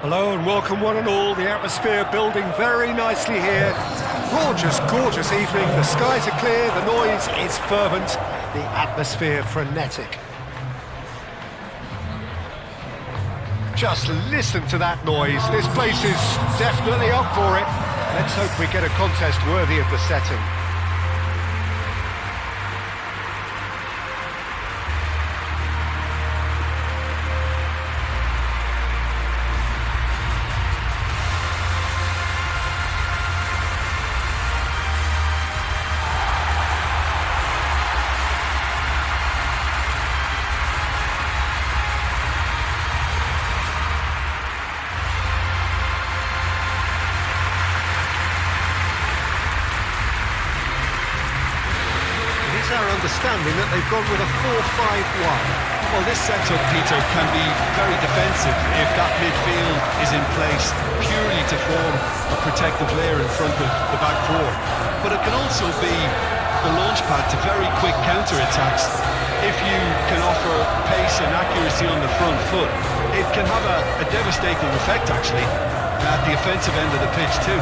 Hello and welcome one and all. The atmosphere building very nicely here. Gorgeous, gorgeous evening. The skies are clear, the noise is fervent, the atmosphere frenetic. Just listen to that noise. This place is definitely up for it. Let's hope we get a contest worthy of the setting. Our understanding that they've gone with a 4-5-1. Well, this setup, Peter, can be very defensive if that midfield is in place purely to form a protective layer in front of the back four. But it can also be the launchpad to very quick counter-attacks. If you can offer pace and accuracy on the front foot, it can have a devastating effect, actually, at the offensive end of the pitch too.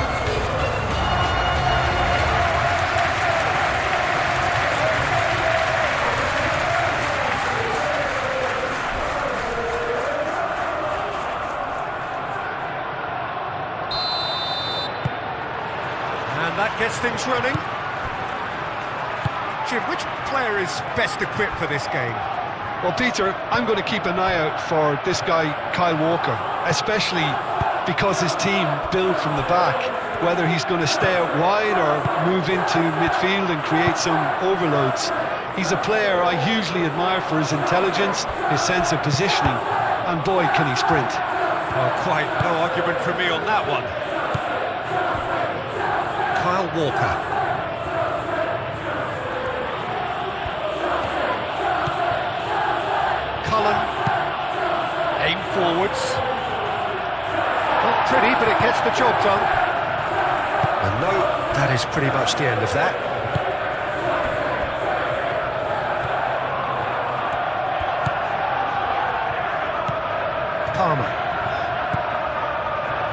And that gets things running. Jim, which player is best equipped for this game? Well, Peter, I'm going to keep an eye out for this guy, Kyle Walker, especially because his team build from the back, whether he's going to stay out wide or move into midfield and create some overloads. He's a player I hugely admire for his intelligence, his sense of positioning, and boy, can he sprint. Oh, quite no argument from me on that one. Kyle Walker. Cullen. Aim forwards. Not pretty, but it gets the job done. And no, that is pretty much the end of that. Palmer.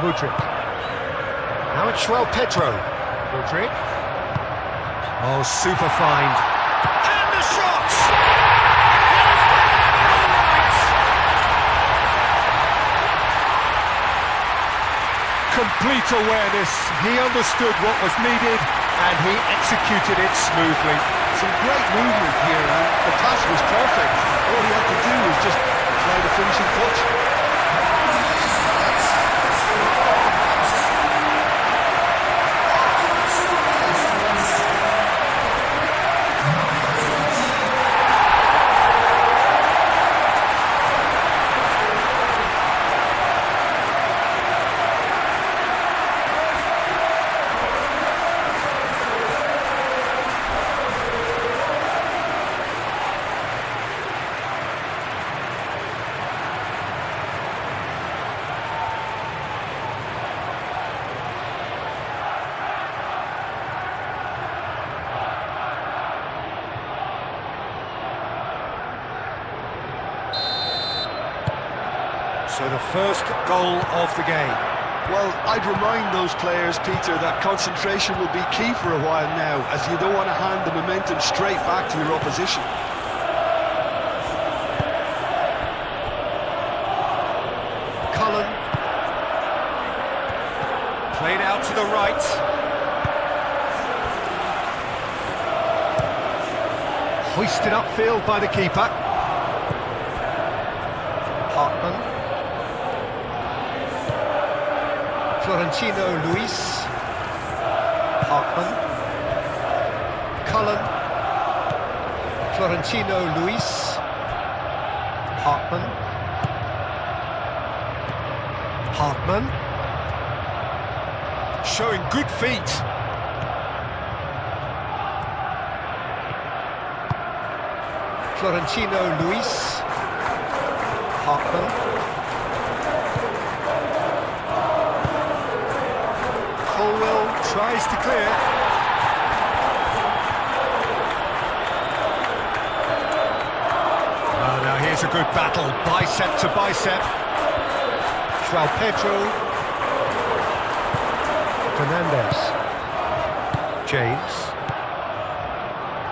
Mudryk. Now it's João Pedro. Mudryk. Oh, super find. And the shot! Complete awareness. He understood what was needed and he executed it smoothly. Some great movement here, and the pass was perfect. All he had to do was just apply the finishing touch. So the first goal of the game. Well, I'd remind those players, Peter, that concentration will be key for a while now, as you don't want to hand the momentum straight back to your opposition. Cullen. Played out to the right. Hoisted upfield by the keeper. Hartman. Florentino Luis. Hartman. Cullen. Florentino Luis. Hartman. Hartman. Showing good feet. Florentino Luis. Hartman. Tries to clear. Oh, now here's a good battle, bicep to bicep. João Pedro. Fernandes. James.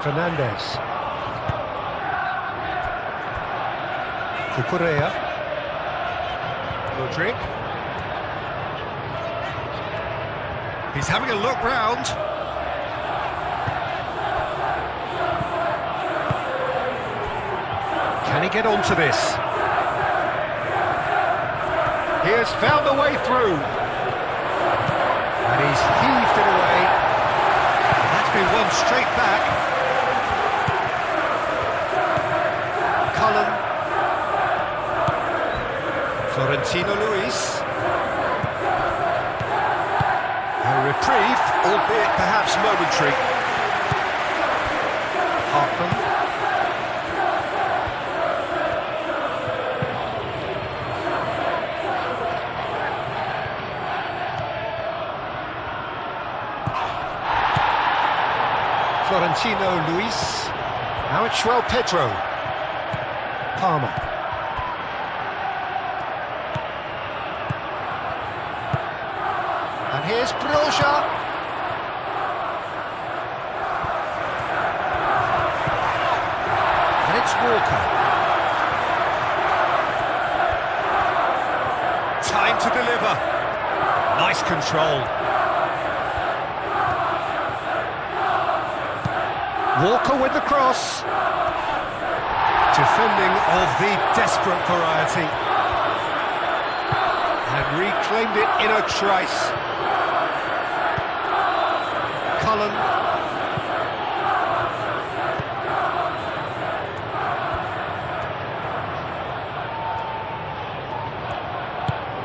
Fernandes. Cucurella. Rodrigue. He's having a look round. Can he get onto this? He has found a way through. And he's heaved it away. And that's been won straight back. Cullen. Florentino Luis. A reprieve, albeit perhaps momentary. Hartman. Florentino Luis. Now it's João Pedro. Palmer. And here's Broja. And it's Walker. Time to deliver. Nice control. Walker with the cross. Defending of the desperate variety. And reclaimed it in a trice. Cullen.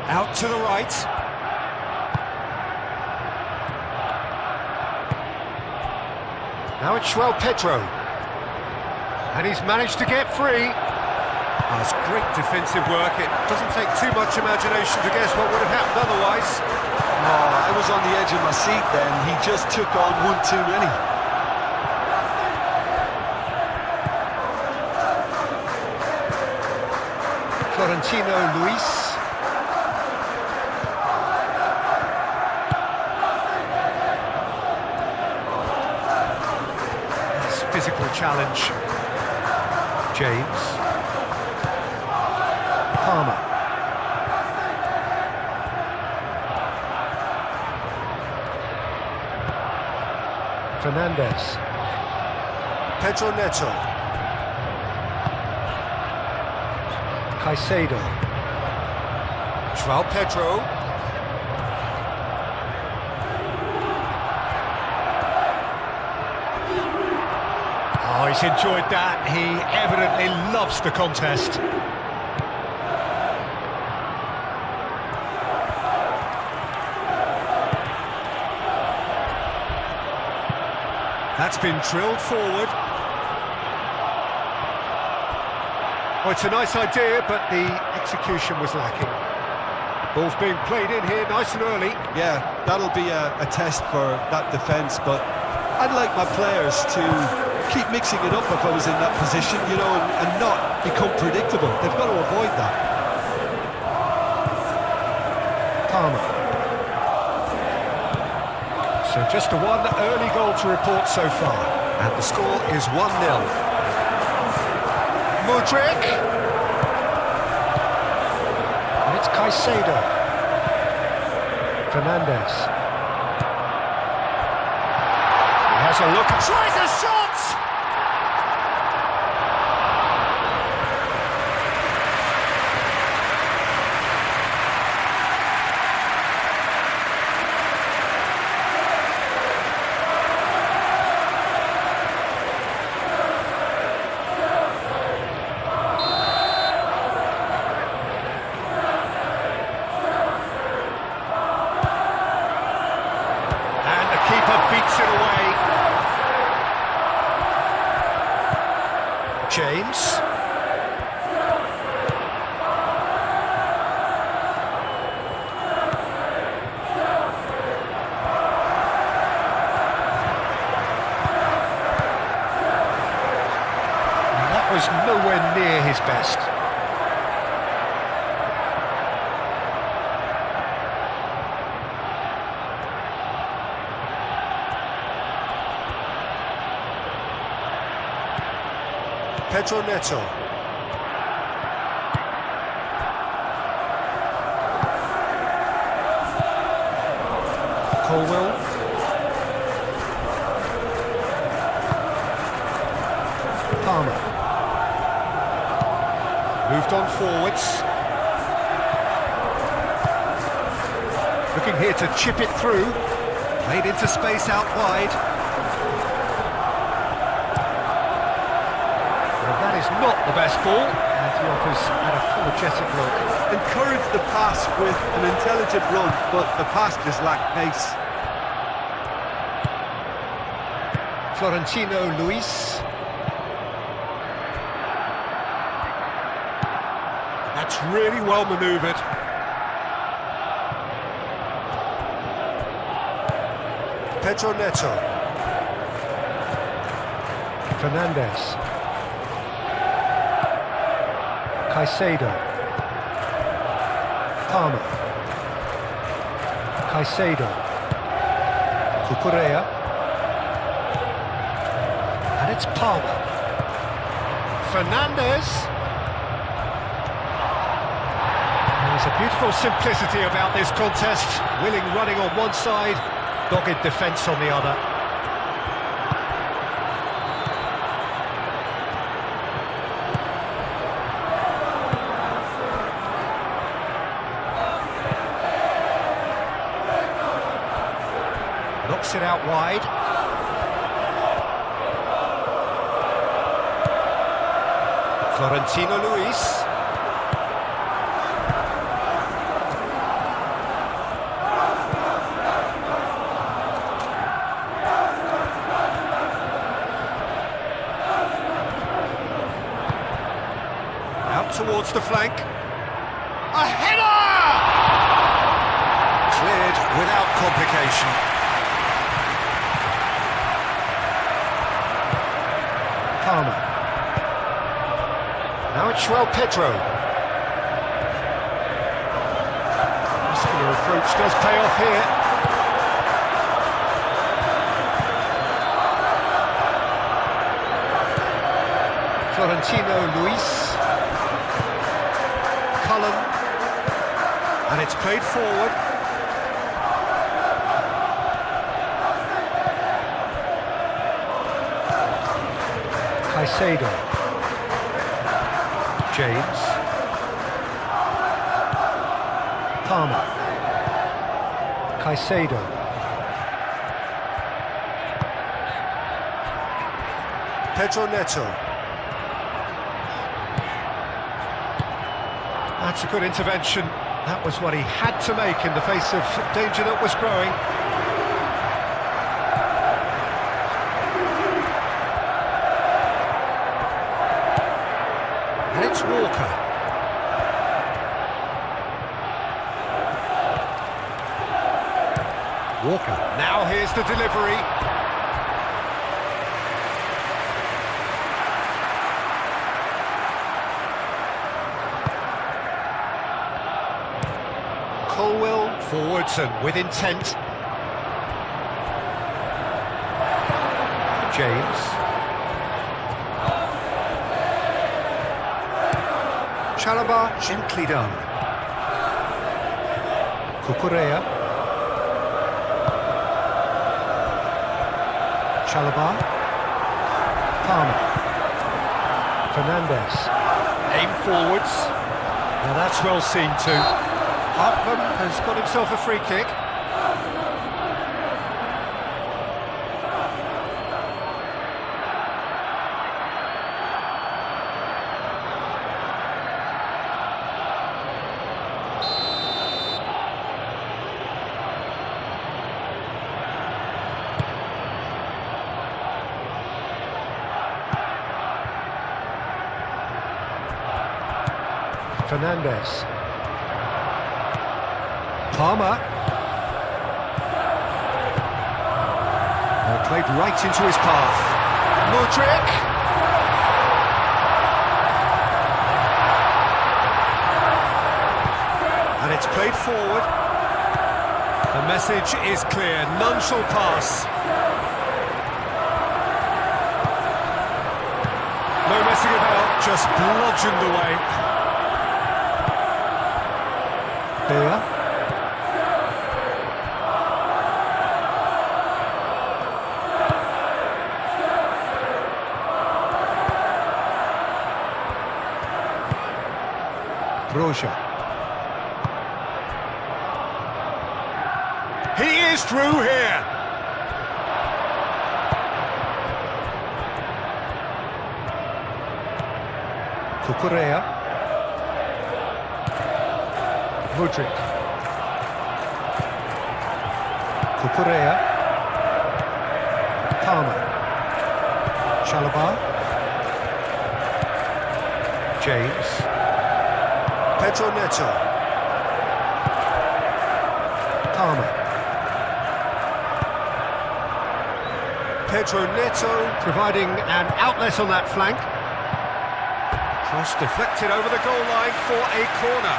Out to the right. Now it's João Pedro. And he's managed to get free. That's great defensive work. It doesn't take too much imagination to guess what would have happened otherwise. Oh, I was on the edge of my seat then. He just took on one too many. Florentino Luis. Physical challenge. James. Palmer. Fernandes. Pedro Neto. Caicedo. João Pedro. Oh, he's enjoyed that. He evidently loves the contest. That's been drilled forward. Oh, it's a nice idea, but the execution was lacking. Ball's being played in here nice and early. Yeah, that'll be a test for that defence, but I'd like my players to keep mixing it up if I was in that position, you know, and not become predictable. They've got to avoid that. Palmer. So just the one early goal to report so far. And the score is 1-0. Modric. And it's Caicedo. Fernandes. He has a look and tries a shot! Beats it away. James. And that was nowhere near his best. Pedro Neto. Colwell. Palmer. Moved on forwards. Looking here to chip it through. Played into space out wide. Well, that is not the best ball. And he offers an apologetic look. Encourage the pass with an intelligent run, but the pass just lacked pace. Florentino Luis. That's really well manoeuvred. Pedro Neto. Fernandez. Caicedo. Palmer. Caicedo. Cucurella. And it's Palmer. Fernandez. There's a beautiful simplicity about this contest. Willing running on one side, dogged defence on the other. Knocks it out wide. Florentino Luis. Out towards the flank. A header! Cleared without complication. Palmer. Now it's João Pedro. Muscular approach does pay off here. Florentino Luis. Cullen. And it's played forward. Caicedo. James. Palmer. Caicedo. Pedro Neto. That's a good intervention. That was what he had to make in the face of danger that was growing. And it's Walker. Walker. Now here's the delivery. Colwell forwards and with intent. James. Chalobah gently done. Cucurella. Chalobah. Palmer. Fernandez. Aim forwards. Now that's well seen too. Hartman has got himself a free kick. Fernandez. Palmer. Played right into his path. Modric. And it's played forward. The message is clear. None shall pass. No messing about, just bludgeoned away. There. Broja. He is through here. Cucurella. Mudryk. Cucurella. Palmer. Chalobah. James. Pedro Neto. Palmer. Pedro Neto providing an outlet on that flank. Cross deflected over the goal line for a corner.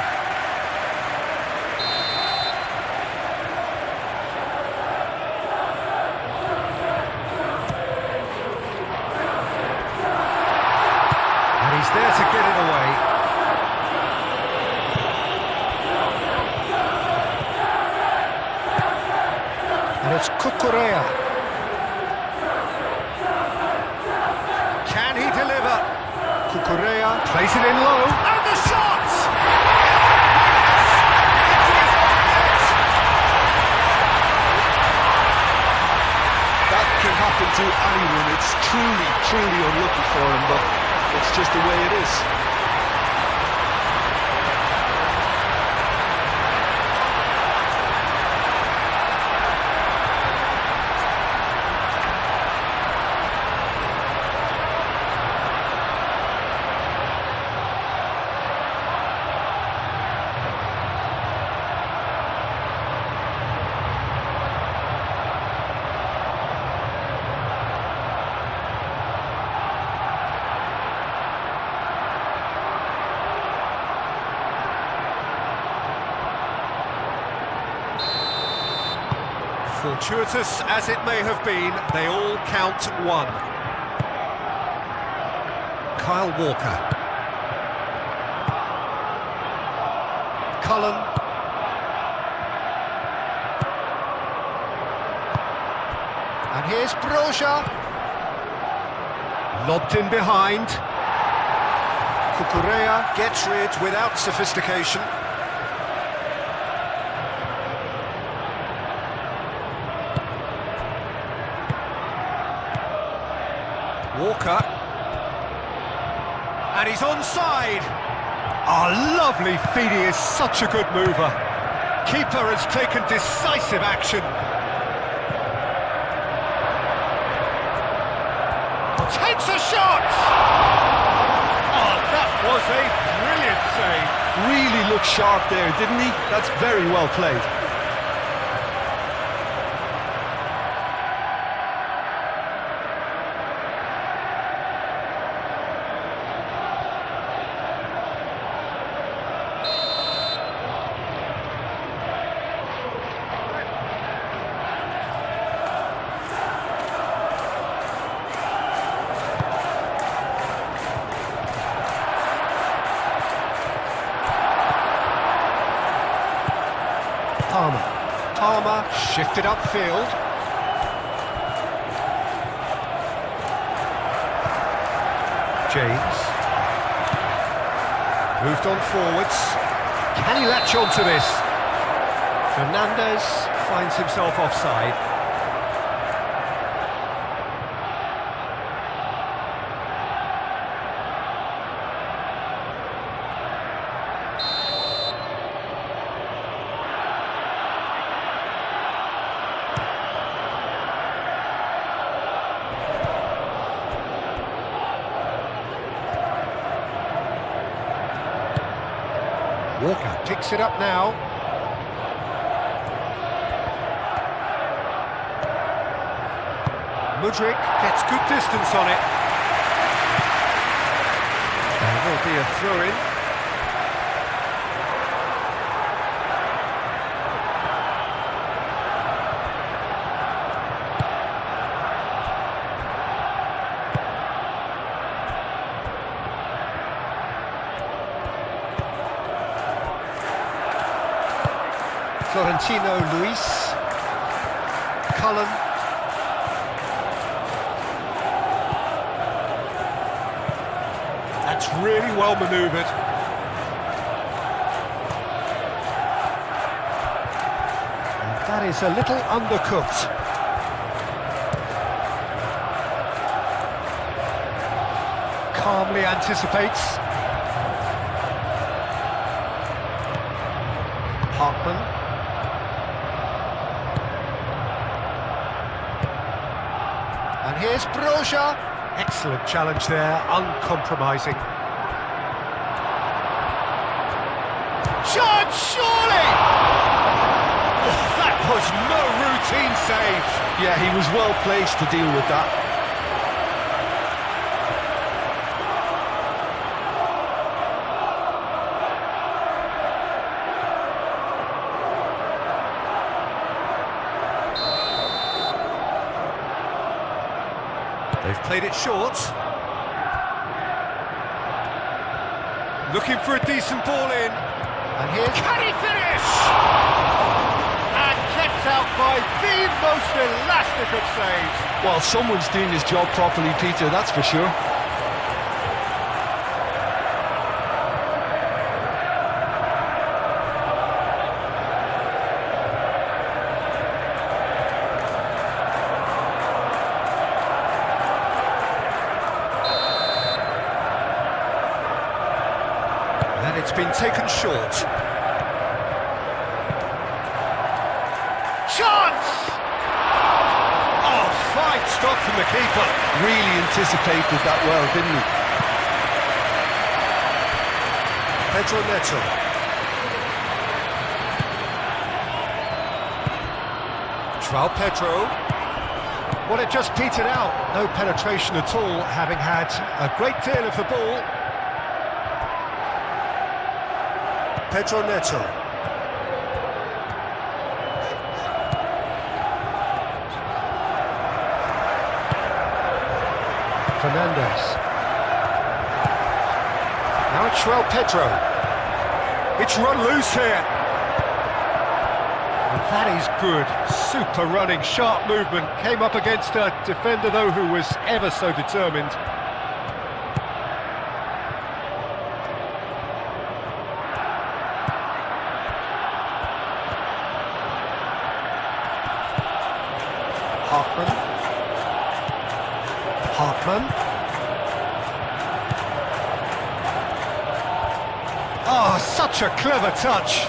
And he's there to get it away. And it's Cucurella. Can he deliver? Cucurella plays it in low. And the shot! Yes! Into his pocket! That can happen to anyone. It's truly, truly unlucky for him, but it's just the way it is. Fortuitous as it may have been, they all count one. Kyle Walker. Cullen. And here's Broja. Lobbed in behind. Cucurella gets rid without sophistication. Walker, and he's onside. Oh, lovely feed, he is such a good mover. Keeper has taken decisive action. Takes a shot! Oh, that was a brilliant save. Really looked sharp there, didn't he? That's very well played. Palmer shifted upfield. James. Moved on forwards. Can he latch on to this? Fernandez finds himself offside. Walker picks it up now. Mudryk gets good distance on it. There will be a throw-in. Florentino Luis. Cullen. That's really well manoeuvred. And that is a little undercooked. Calmly anticipates. Hartman. And here's Broja. Excellent challenge there, uncompromising. Shot, surely! Oh, that was no routine save. Yeah, he was well placed to deal with that. They've played it short. Looking for a decent ball in. And here's... Can he finish? And kept out by the most elastic of saves. Well, someone's doing his job properly, Peter, that's for sure. And it's been taken short. Chance! Oh, fine stop from the keeper. Really anticipated that well, didn't he? Pedro Neto. João Pedro. Well, it just petered out. No penetration at all, having had a great deal of the ball. Pedro Neto. Fernandes. Now it's João Pedro. It's run loose here. And that is good. Super running, sharp movement. Came up against a defender, though, who was ever so determined. Hartman. Oh, such a clever touch.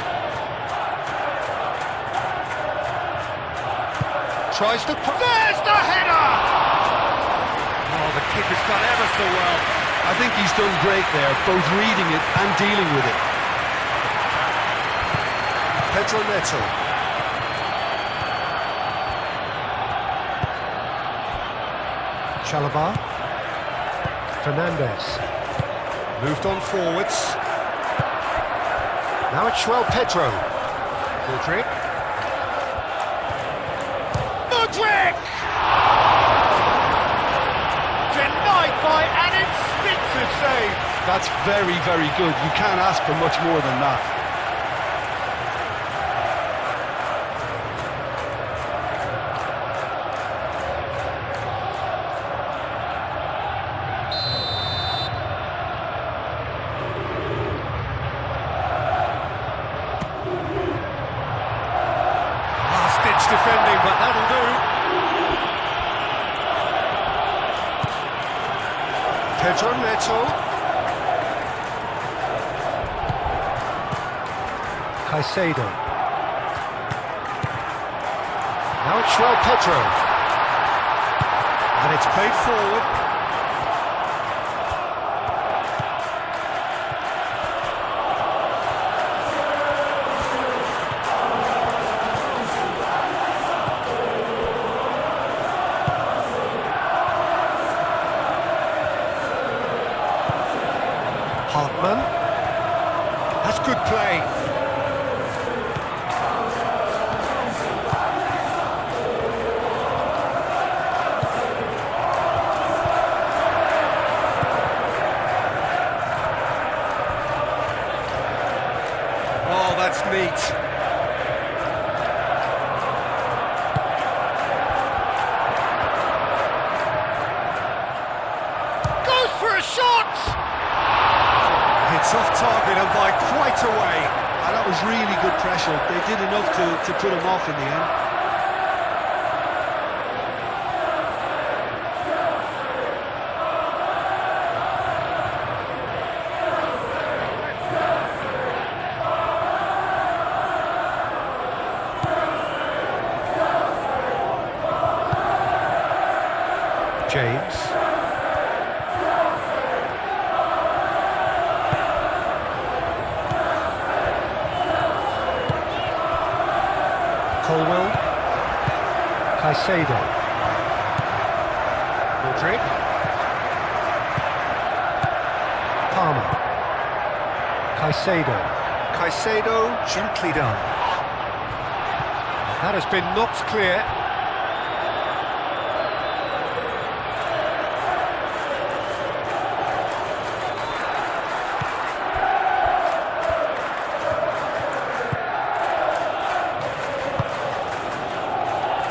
Tries to... There's the header! Oh, the keeper's done ever so well. I think he's done great there, both reading it and dealing with it. Pedro Neto. Chalobah. Fernandes. Moved on forwards. Now it's João Pedro. Mudryk. Denied by an instinctive save. That's very, very good. You can't ask for much more than that. Last-ditch defending, but that'll do. Pedro Neto. Caicedo. Now it's João Pedro. And it's played forward. Hartman. That's good play. Oh, that's neat. pressure. They did enough to put him off in the end. James. Colwell. Caicedo. Modric. Palmer. Caicedo. Caicedo, gently done. That has been knocked clear.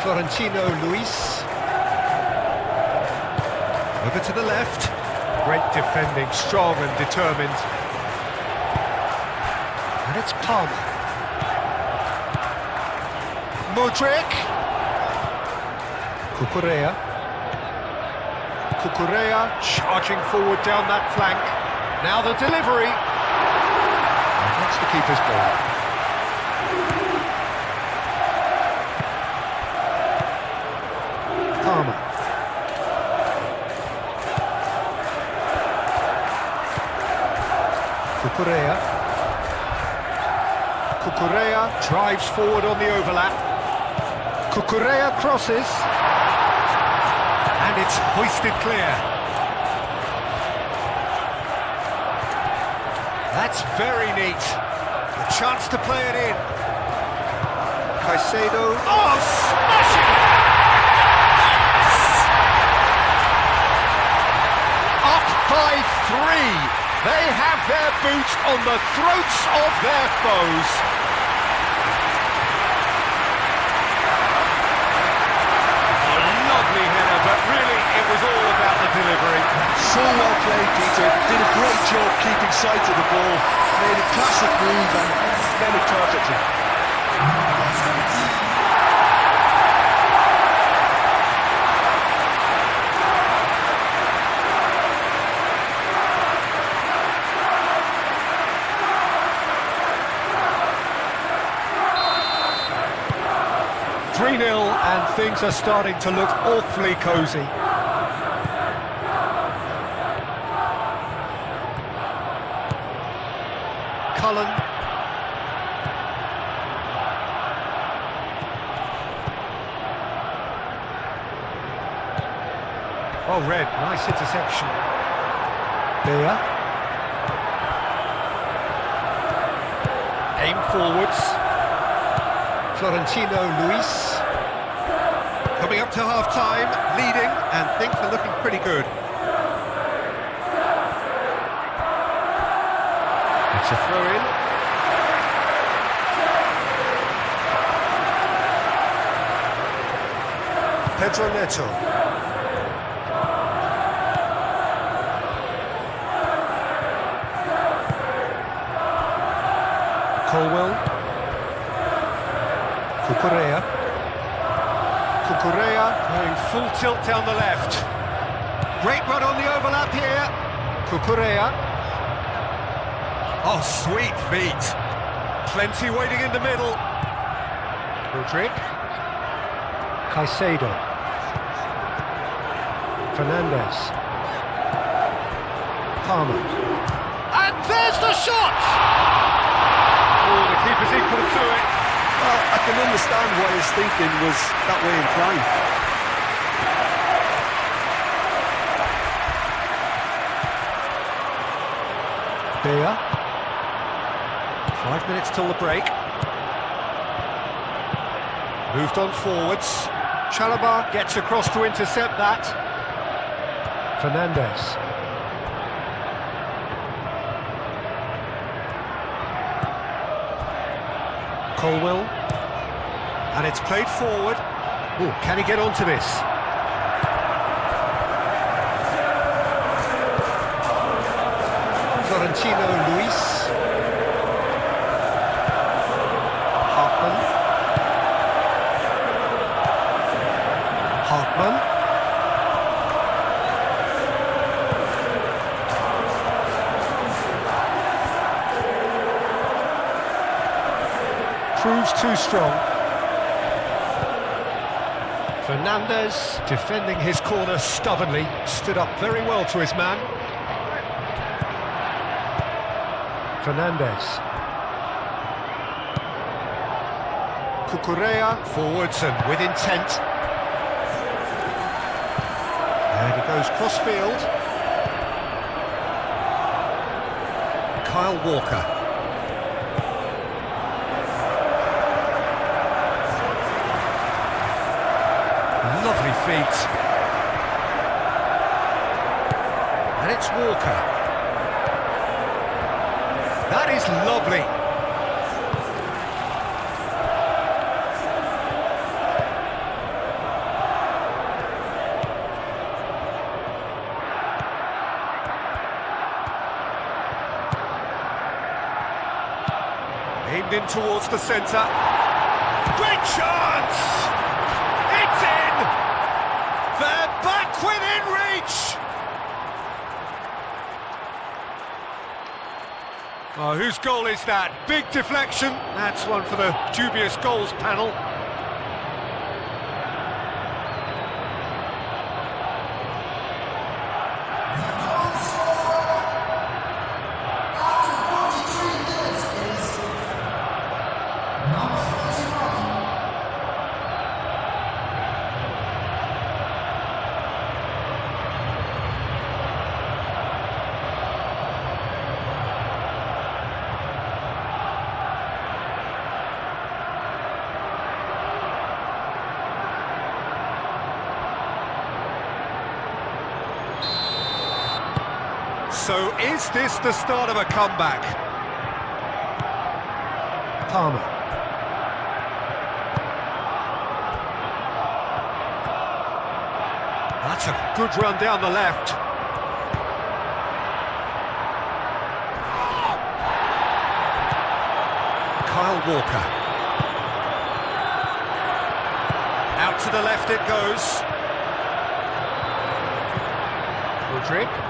Florentino Luis. Over to the left. Great defending, strong and determined. And it's Palmer. Modric. Cucurella. Cucurella charging forward down that flank. Now the delivery. And that's the keeper's ball. Palmer. Cucurella. Cucurella drives forward on the overlap. Cucurella crosses. And it's hoisted clear. That's very neat. A chance to play it in. Caicedo. Oh, smashing! By 3, they have their boots on the throats of their foes. A lovely header, but really it was all about the delivery. So well played, Peter. Did a great job keeping sight of the ball. Made a classic move and played it perfectly. 3-0 and things are starting to look awfully cosy. Cullen. Oh, Red, nice interception. Beer. Aim forwards. Florentino Luis. Coming up to half-time, leading, and things are looking pretty good. It's a throw-in. Pedro Neto. Colwell. Cucurella. Cucurella going full tilt down the left. Great run on the overlap here. Cucurella. Oh, sweet feet. Plenty waiting in the middle. Modric. Caicedo. Fernandes. Palmer. And there's the shot! Oh, the keeper's equal to it. Well, I can understand why his thinking was that way inclined. Beer. 5 minutes till the break. Moved on forwards. Chalobah gets across to intercept that. Fernandes. Colwell. And it's played forward. Oh, can he get onto this? Florentino Luis. proves too strong. Fernandez, defending his corner stubbornly, stood up very well to his man. Fernandez. Cucurella, forwards and with intent. And he goes cross-field. Kyle Walker. Lovely feet. And it's Walker. That is lovely. Aimed in towards the centre. Great chance! It's in! They're back within reach! Oh, whose goal is that? Big deflection. That's one for the dubious goals panel. So is this the start of a comeback? Palmer. That's a good run down the left. Kyle Walker. Out to the left it goes. Rodrigue.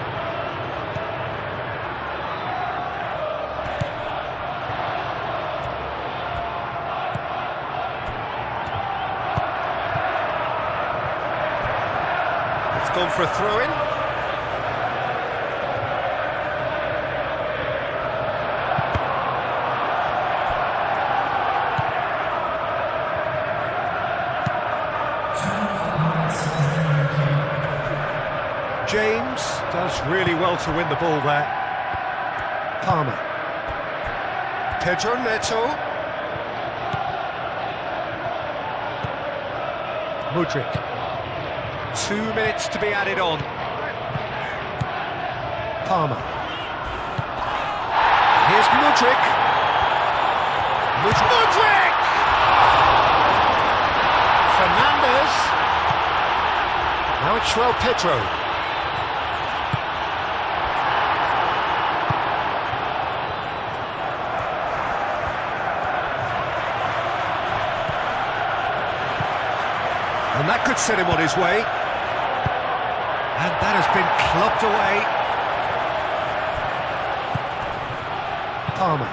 Gone for a throw-in. James does really well to win the ball there. Palmer. Pedro Neto. Mudryk. 2 minutes to be added on. Palmer. Here's Mudryk. Mudryk! Fernandez. Now it's João Pedro. And that could set him on his way. And that has been clubbed away. Palmer.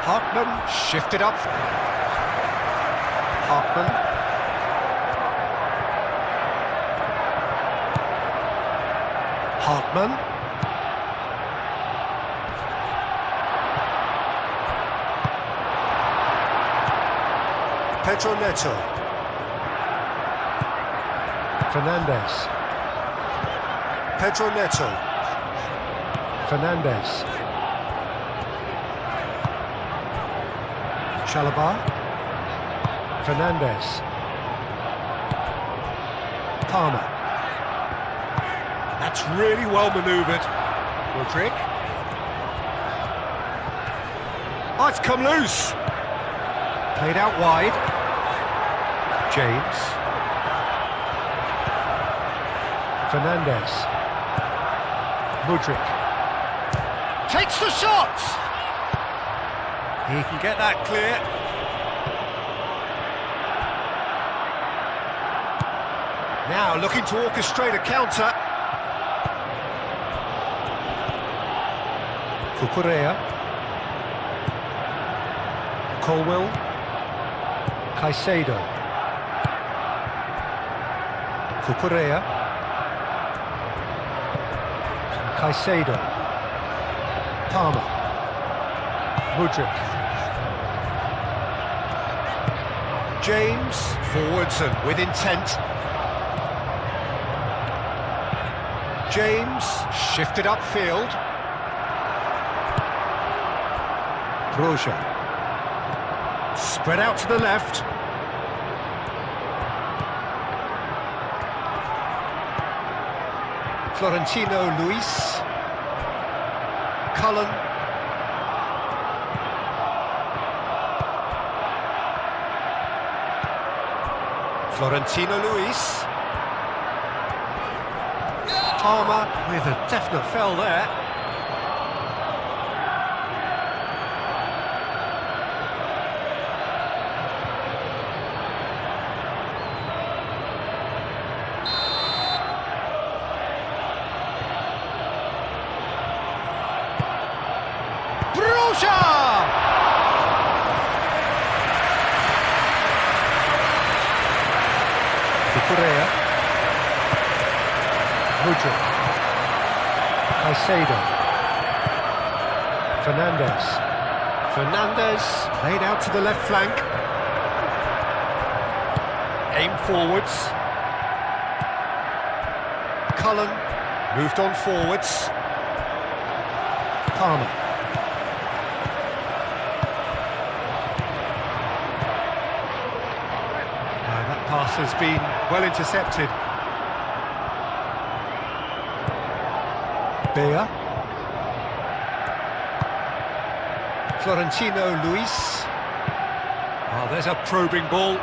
Hartman shifted up. Hartman. Hartman. Pedro Neto. Fernandez. Pedro Neto. Fernandez. Chalobah. Fernandez. Palmer. That's really well manoeuvred. Rodrigue. Oh, it's come loose. Played out wide. James. Fernandez. Mudryk. Takes the shot! He can get that clear. Now looking to orchestrate a counter. Cucurella. Colwill. Caicedo. Cucurella. Caicedo. Palmer. Mudryk. James, forwards and with intent. James, shifted upfield. Broja. Spread out to the left. Florentino Luis. Cullen. Florentino Luis. Palmer with a definite fell there. Broja! Cucurella. Mudryk. Caicedo. Fernandez. Fernandez laid out to the left flank. Aim forwards. Cullen moved on forwards. Palmer. That pass has been well intercepted. Bea. Florentino Luis. Oh, there's a probing ball.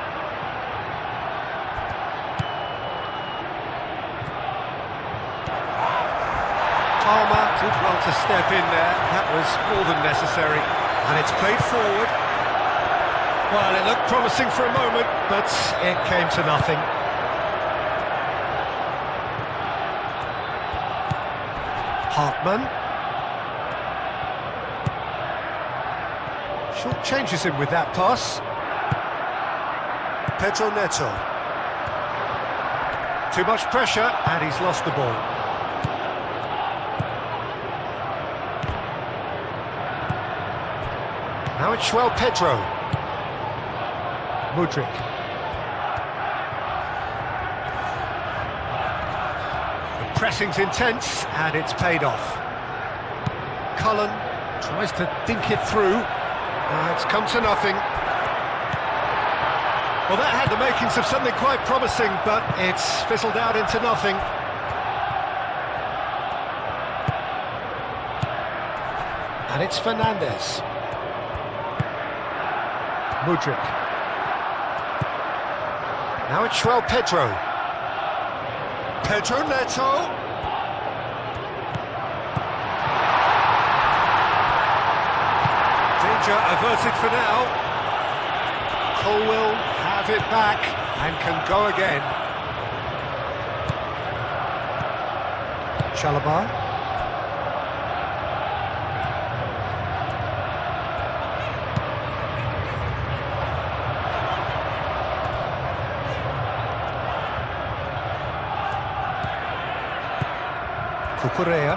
Palmer did well to step in there. That was more than necessary. And it's played forward. Well, it looked promising for a moment, but it came to nothing. Hartman. Short changes him with that pass. Pedro Neto. Too much pressure, and he's lost the ball. Now it's Pedro. Mudryk. The pressing's intense, and it's paid off. Cullen tries to dink it through. It's come to nothing. Well, that had the makings of something quite promising, but it's fizzled out into nothing. And it's Fernandez. Mudryk. Now it's Pedro. Pedro Neto. Danger averted for now. Cole will have it back and can go again. Chalobah. Cucurella.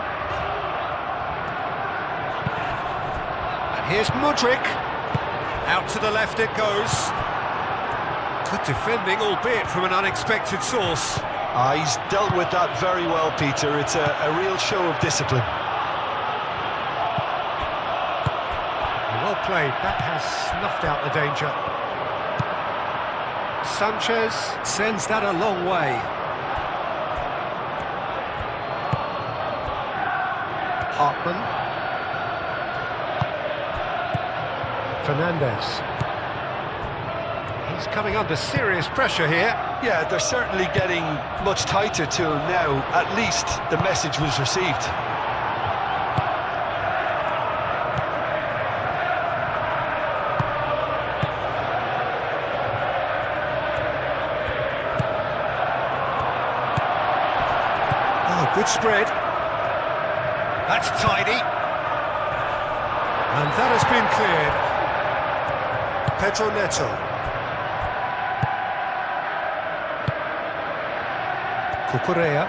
And here's Mudryk. Out to the left it goes. Good defending, albeit from an unexpected source. He's dealt with that very well, Peter. It's a real show of discipline. Well played. That has snuffed out the danger. Sanchez sends that a long way. Hartman. Fernandez. He's coming under serious pressure here. Yeah, they're certainly getting much tighter to him now. At least the message was received. Good spread. That's tidy. And that has been cleared. Pedro Neto. Cucurella.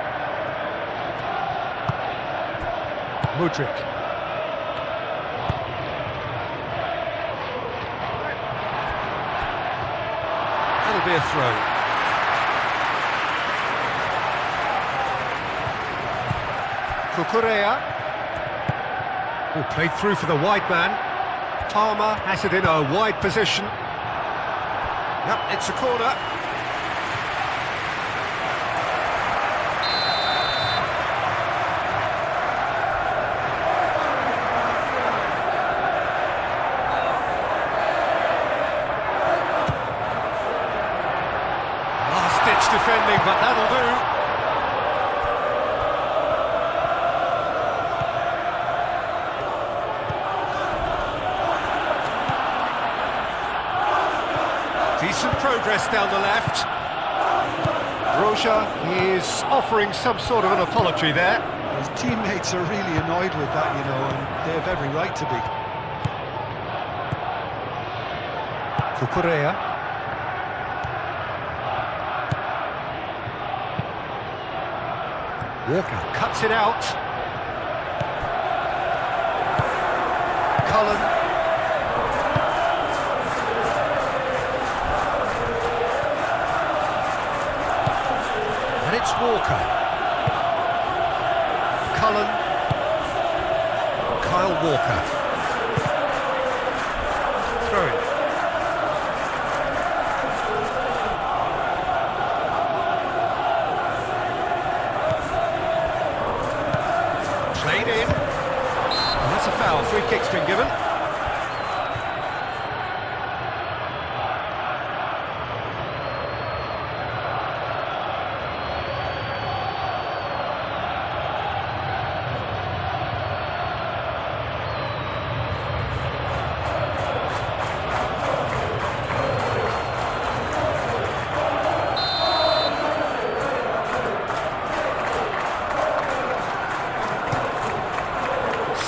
Mudryk. That'll be a throw. Cucurella. Oh, played through for the wide man. Palmer has it in a wide position. Yep, it's a corner. Last-ditch defending, but that'll do. Decent progress down the left. Roja is offering some sort of an apology there. His teammates are really annoyed with that, you know, and they have every right to be. Cucurella. Walker cuts it out. Cullen. And it's Walker. Cullen. Kyle Walker. Throw it. Played in. And that's a foul. Free kick's been given.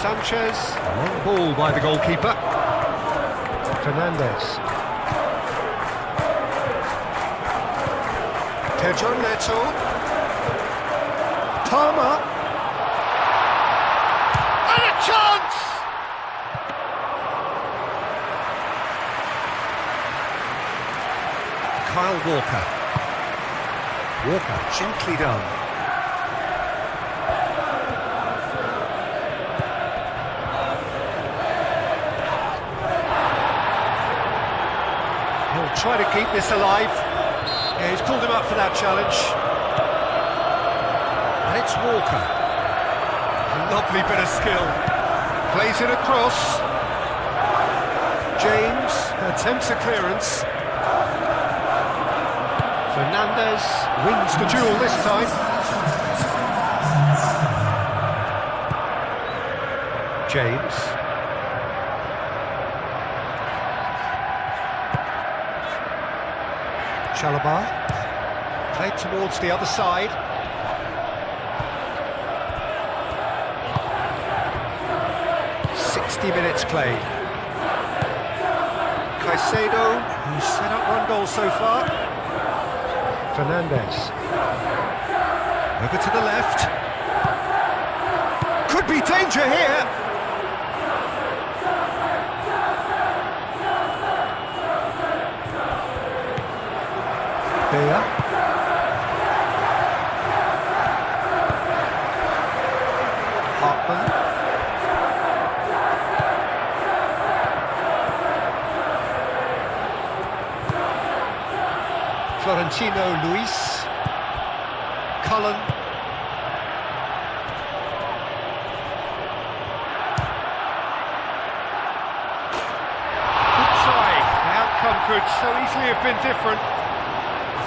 Sanchez, long ball by the goalkeeper. Fernandez. Pedro Neto. Palmer. And a chance! Kyle Walker. Walker, gently done. Try to keep this alive. Yeah, he's pulled him up for that challenge. And it's Walker. A lovely bit of skill. Plays it across. James attempts a clearance. Fernandez wins the duel this time. James. Chalobah, played towards the other side. Minutes played. Caicedo, who's set up one goal so far. Fernandez. Over to the left. Could be danger here. Beer. Hartman. Florentino Luis. Cullen. Good try. The outcome could so easily have been different.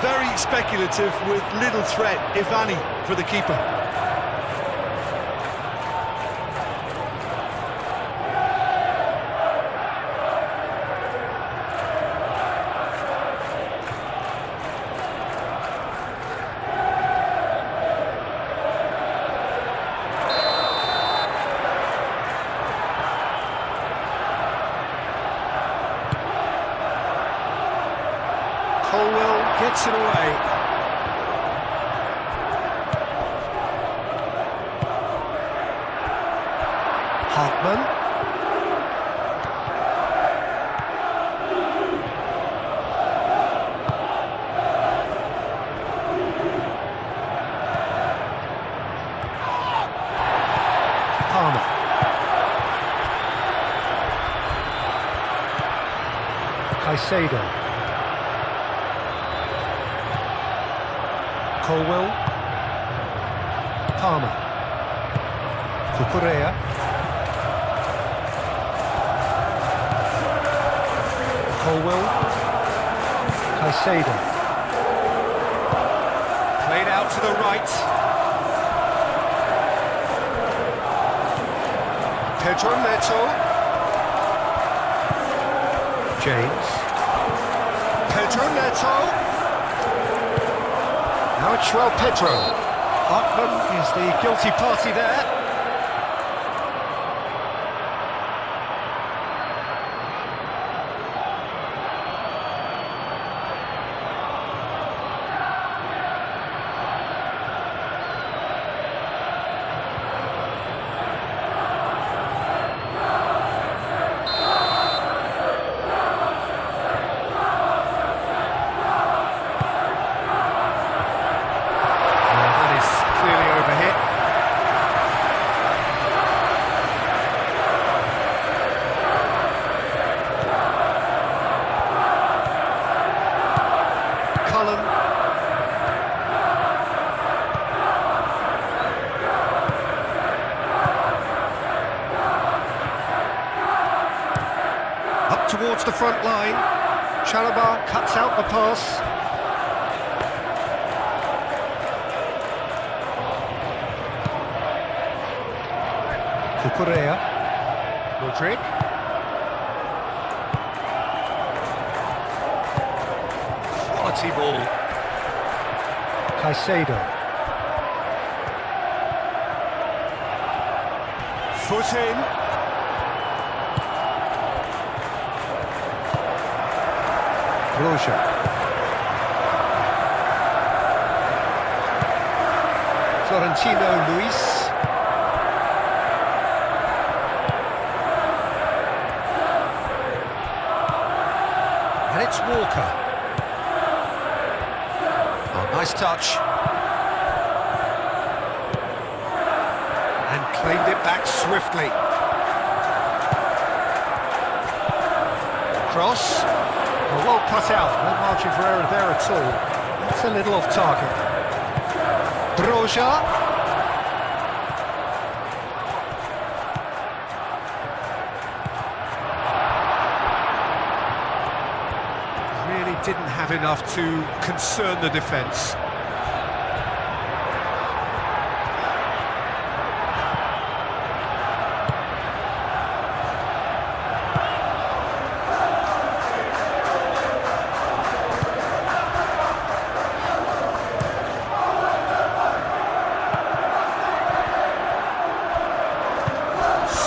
Very speculative with little threat, if any, for the keeper. gets it away. Hartman. Palmer. Caicedo. Colwell. Palmer. Cucurella. Colwell. Caicedo. Played out to the right. Pedro Neto. James. Pedro Neto. Now it's João Pedro. Hartman is the guilty party there. Up towards the front line. Chalobah cuts out the pass. Cucurella. Rodrigue. Quality ball. Caicedo. Foot in. Broja. Florentino Luis. And it's Walker. Oh, nice touch. And claimed it back swiftly. Cross. Well cut out, no margin for error there at all. That's a little off target. Broja. Really didn't have enough to concern the defence.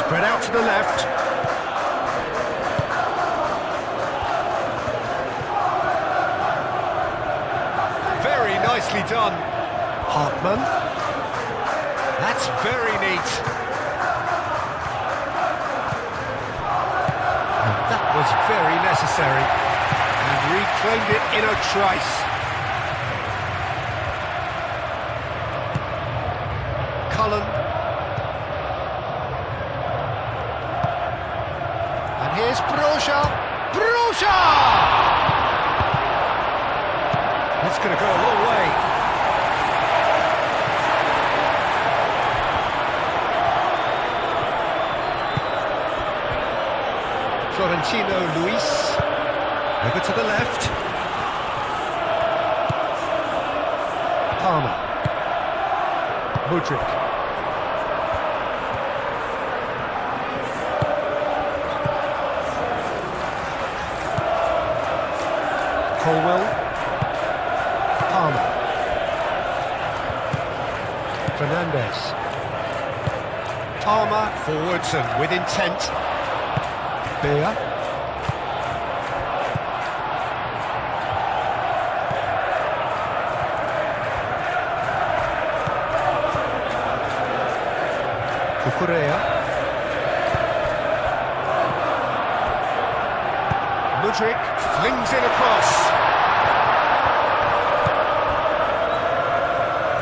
Spread out to the left. Very nicely done. Hartman. That's very neat. And that was very necessary. And reclaimed it in a trice. Cullen. Here's Broja. Broja! That's going to go a long way. Florentino Luis. Over to the left. Palmer. Mudryk. Colwell. Palmer. Fernandez. Palmer forwards and with intent. Beer. Cucurella. Mudryk flings it across.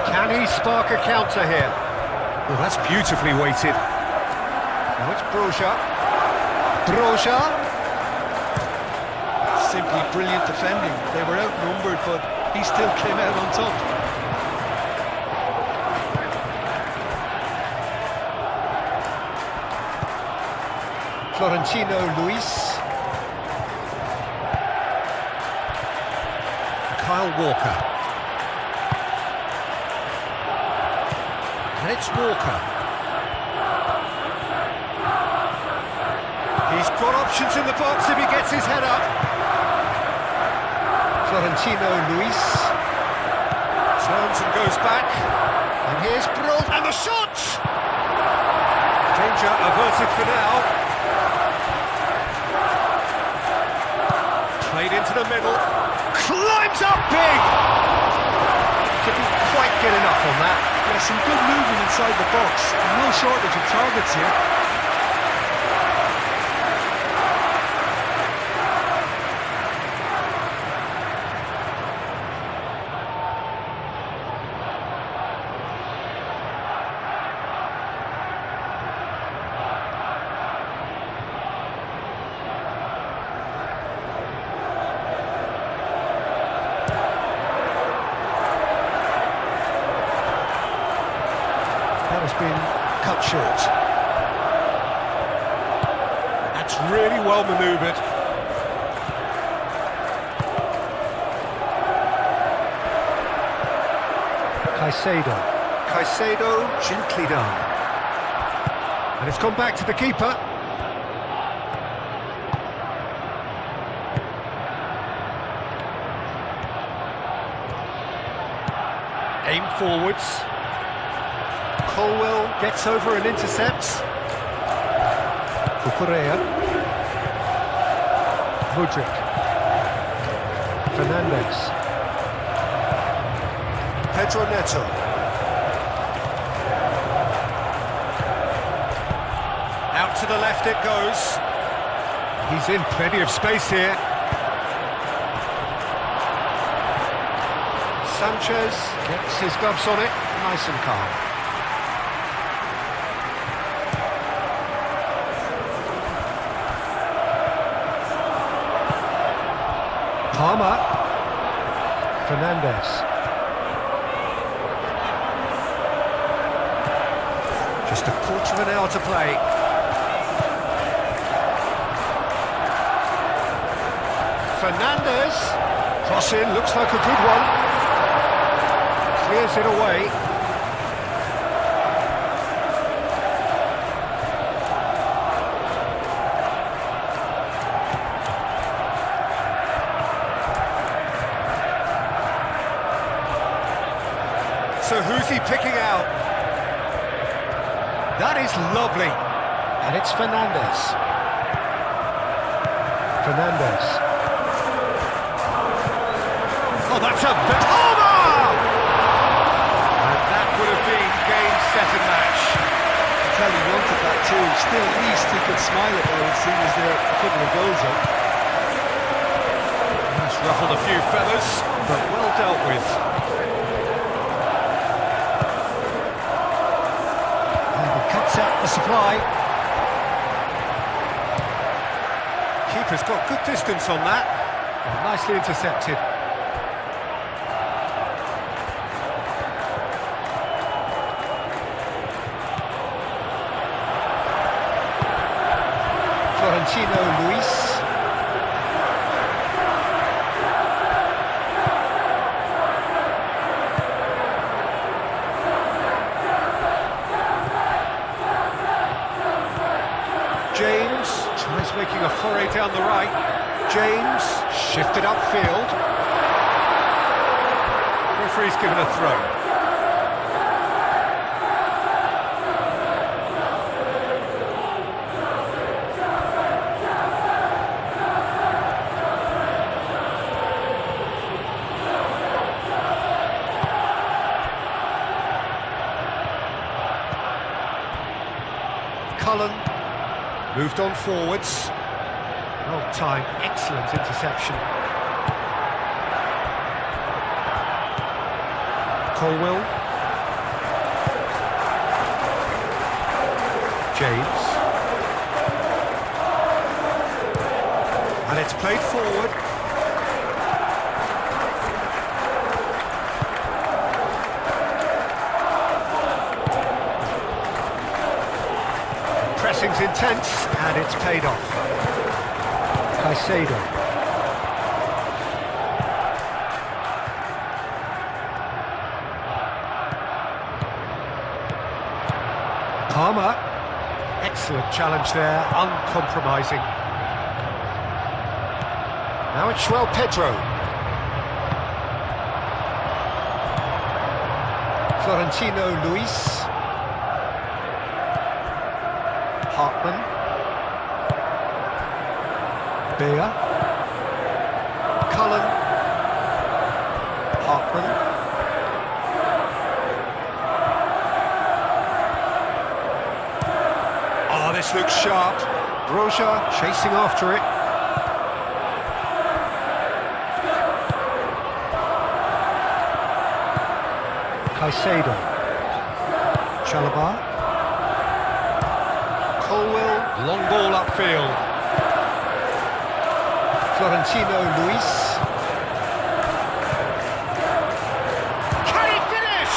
Can he spark a counter here? Oh, that's beautifully weighted. Now it's Broja. Broja. Simply brilliant defending. They were outnumbered, but he still came out on top. Florentino Luis. Kyle Walker. And it's Walker. He's got options in the box if he gets his head up. Florentino Luis. Turns and goes back. And here's Brol. And the shot! Danger averted for now. Played into the middle. Climbs up big! Didn't quite get enough on that. Yeah, some good movement inside the box. No shortage of targets here. Has been cut short. That's really well manoeuvred. Caicedo gently done. And it's gone back to the keeper. Aim forwards. Colwell gets over and intercepts. Cucurella. Mudryk. Fernandes. Pedro Neto. Out to the left it goes. He's in plenty of space here. Sanchez gets his gloves on it, nice and calm. Palmer. Fernandes. Just a quarter of an hour to play. Fernandes. Cross in, looks like a good one. Clears it away. So who's he picking out? That is lovely. And it's Fernandes. Fernandes. Oh, that's a... Palmer! And that would have been game, set and match. I tell you, he wanted that too. Still, at least he could smile at it, seeing as they're a couple of goals up. He's ruffled a few feathers, but well dealt with. Cuts out the supply. Keeper's got good distance on that. Oh, nicely intercepted. Florentino Luis. James tries making a foray down the right. James shifted upfield. Referee's given a throw. Cullen moved on forwards. Well timed, excellent interception. Colwell. James. And it's played forward. Pressing's intense, and it's paid off. Caicedo. Palmer. Excellent challenge there, uncompromising. Now it's Pedro. Florentino Luis. Hartman. Bea. Cullen. Hartman. Oh, this looks sharp. Broja chasing after it. Caicedo. Chalobah. Colwell, long ball upfield. Florentino Luis. Can he finish?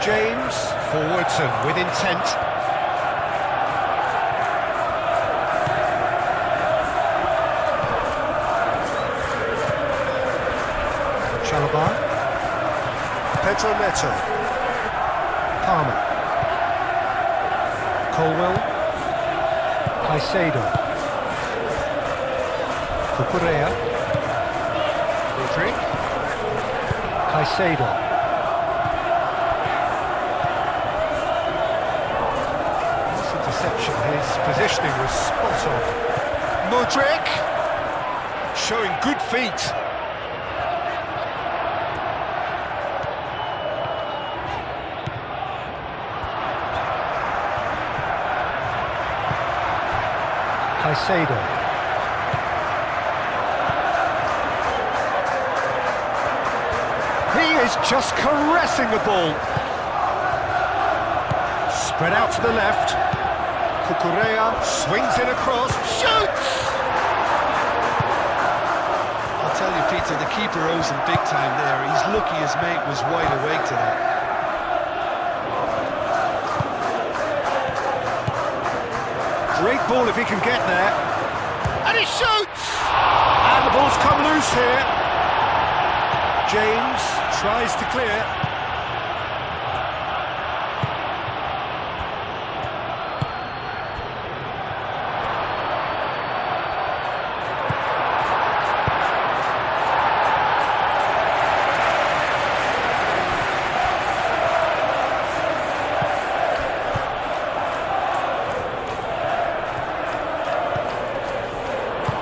James, forwards and with intent. Chalobah. Pedro Neto. Palmer. Colwell. Caicedo. Cucurella. Rodrigue. Caicedo. His positioning was spot on. Modric showing good feet. Caicedo. He is just caressing the ball. Spread out to the left. Cucurella swings in across, shoots! I'll tell you, Peter, the keeper owes him big time there. He's lucky his mate was wide awake to that. Great ball if he can get there. And he shoots! And the ball's come loose here. James tries to clear.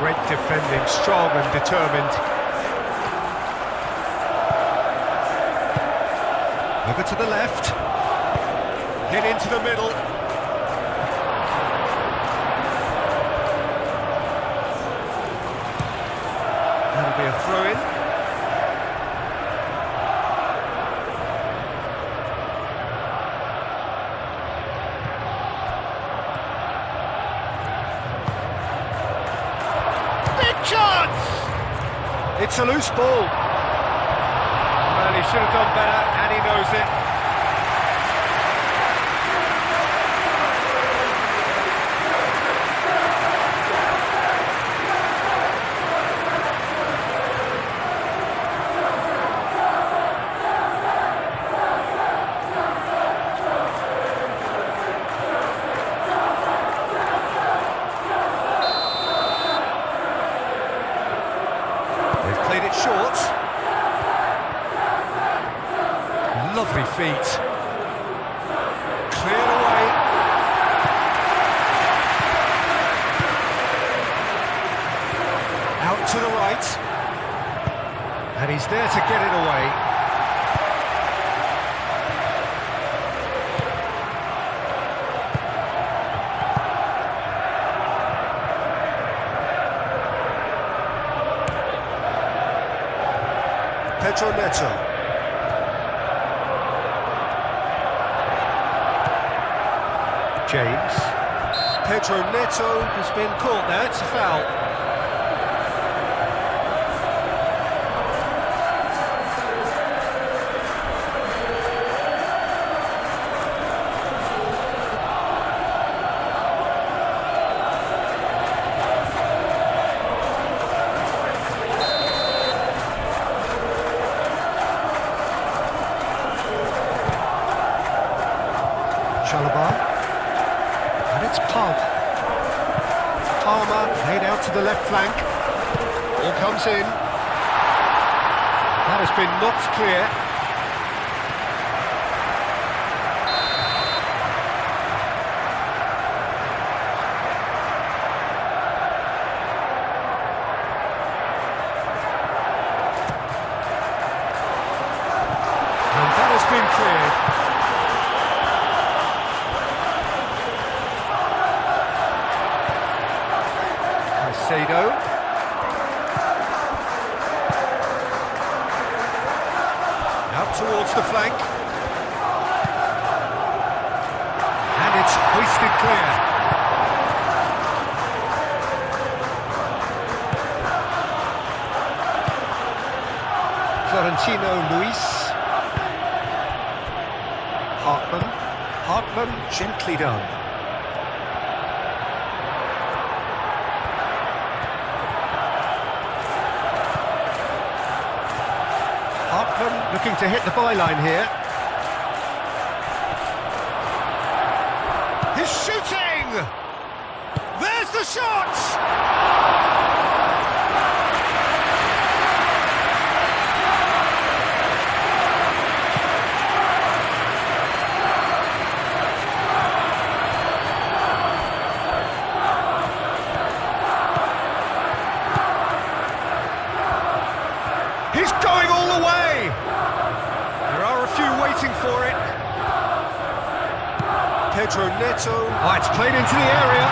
Great defending, strong and determined. Over to the left. Hit into the middle. That'll be a throw-in. Chance! It's a loose ball. Well, he should have done better, and he knows it. Played it short. Lovely feet. Cleared away. right. And he's there to get it away. Pedro Neto. James. Pedro Neto has been caught there, it's a foul. And it's Palmer laid out to the left flank. All comes in. That has been knocked clear. And that has been cleared. Sado. Out towards the flank. And it's hoisted clear. Florentino Luis. Hartman gently done. Looking to hit the byline here. He's shooting! There's the shot! He's going all the way! Waiting for it. Pedro Neto. Oh, it's played into the area.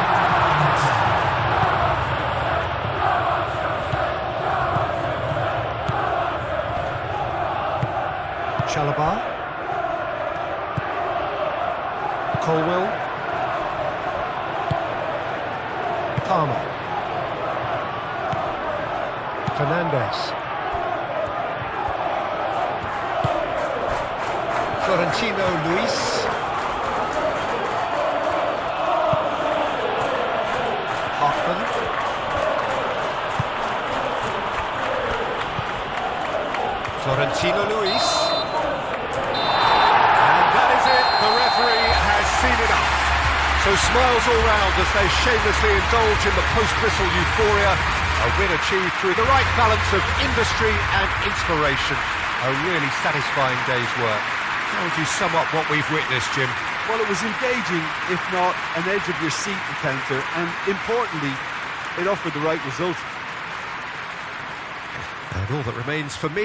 Chalobah. Colwell. Palmer. Fernandez. Florentino Luis. Hartman. Florentino Luis. And that is it. The referee has seen it up. So smiles all round as they shamelessly indulge in the post-whistle euphoria. A win achieved through the right balance of industry and inspiration. A really satisfying day's work. How would you sum up what we've witnessed, Jim? Well, it was engaging, if not an edge-of-your-seat encounter, and importantly, it offered the right result. And all that remains for me